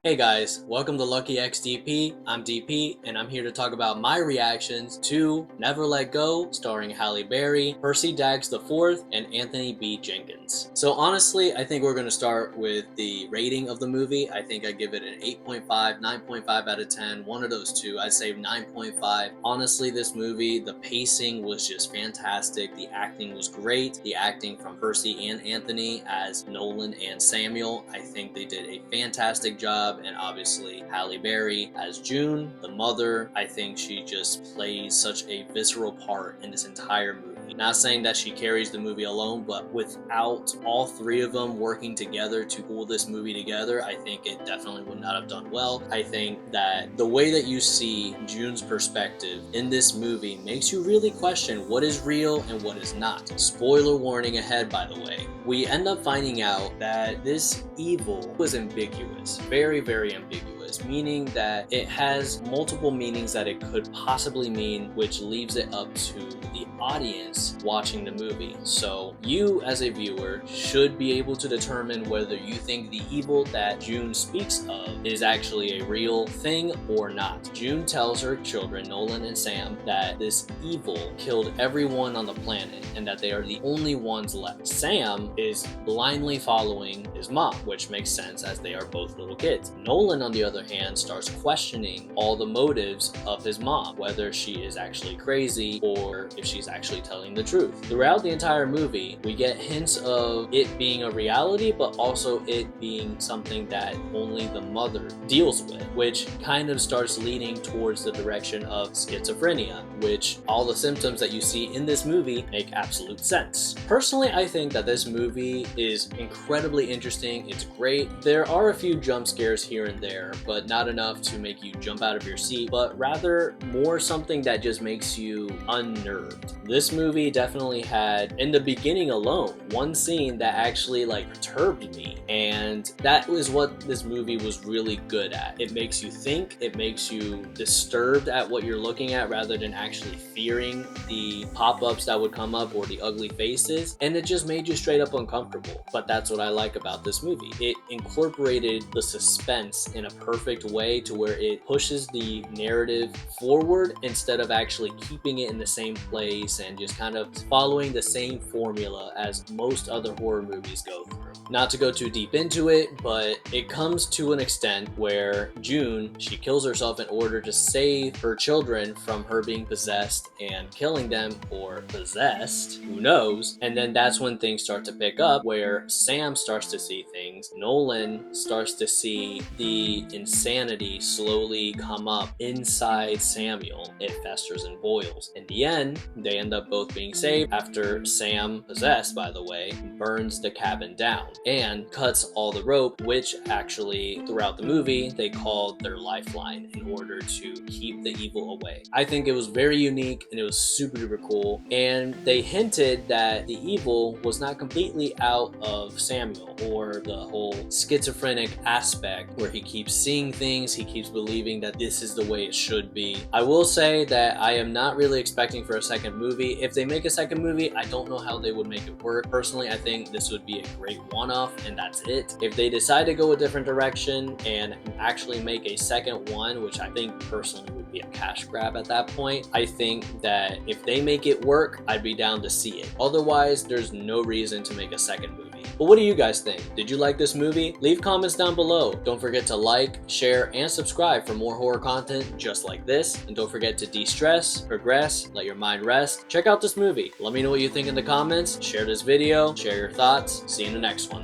Hey guys, welcome to Lucky X DP. I'm DP, and I'm here to talk about my reactions to Never Let Go, starring Halle Berry, Percy Daggs IV, and Anthony B. Jenkins. So honestly, I think we're going to start with the rating of the movie. I think I give it an 8.5, 9.5 out of 10, one of those two. I'd say 9.5. Honestly, this movie, the pacing was just fantastic. The acting was great. The acting from Percy and Anthony as Nolan and Samuel, I think they did a fantastic job. And obviously Halle Berry as June, the mother, I think she just plays such a visceral part in this entire movie. Not saying that she carries the movie alone, but without all three of them working together to pull this movie together, I think it definitely would not have done well. I think that the way that you see June's perspective in this movie makes you really question what is real and what is not. Spoiler warning ahead, by the way. We end up finding out that this evil was ambiguous, very ambiguous, meaning that it has multiple meanings that it could possibly mean, which leaves it up to the audience watching the movie. So you as a viewer should be able to determine whether you think the evil that June speaks of is actually a real thing or not. June tells her children, Nolan and Sam, that this evil killed everyone on the planet and that they are the only ones left. Sam is blindly following his mom, which makes sense as they are both little kids. Nolan, on the other hand, starts questioning all the motives of his mom, whether she is actually crazy or if she's actually telling the truth. Throughout the entire movie, we get hints of it being a reality, but also it being something that only the mother deals with, which kind of starts leading towards the direction of schizophrenia, which all the symptoms that you see in this movie make absolute sense. Personally, I think that this movie is incredibly interesting. It's great. There are a few jump scares here and there, but not enough to make you jump out of your seat, but rather more something that just makes you unnerved. This movie definitely had, in the beginning alone, one scene that actually perturbed me, and that was what this movie was really good at. It makes you think, it makes you disturbed at what you're looking at rather than actually fearing the pop-ups that would come up or the ugly faces, and it just made you straight up uncomfortable. But that's what I like about this movie. It incorporated the suspense in a perfect way to where it pushes the narrative forward instead of actually keeping it in the same place and just kind of following the same formula as most other horror movies go through. Not to go too deep into it, but it comes to an extent where June, she kills herself in order to save her children from her being possessed and killing them, or possessed, who knows. And then that's when things start to pick up, where Sam starts to see things, Nolan starts to see the insanity slowly come up inside Samuel. It festers and boils. In the end, they end up both being saved after Sam, possessed by the way, burns the cabin down and cuts all the rope, which actually throughout the movie they called their lifeline in order to keep the evil away. I think it was very unique and it was super duper cool, and they hinted that the evil was not completely out of Samuel or the whole schizophrenic aspect where he keeps seeing things, he keeps believing that this is the way it should be. I will say that I am not really expecting for a second movie. If they make a second movie, I don't know how they would make it work. Personally, I think this would be a great one-off and that's it. If they decide to go a different direction and actually make a second one, which I think personally would be a cash grab at that point, I think that if they make it work, I'd be down to see it. Otherwise, there's no reason to make a second movie. But what do you guys think? Did you like this movie? Leave comments down below. Don't forget to like, share, and subscribe for more horror content just like this. And don't forget to de-stress, progress, let your mind rest. Check out this movie. Let me know what you think in the comments. Share this video, share your thoughts. See you in the next one.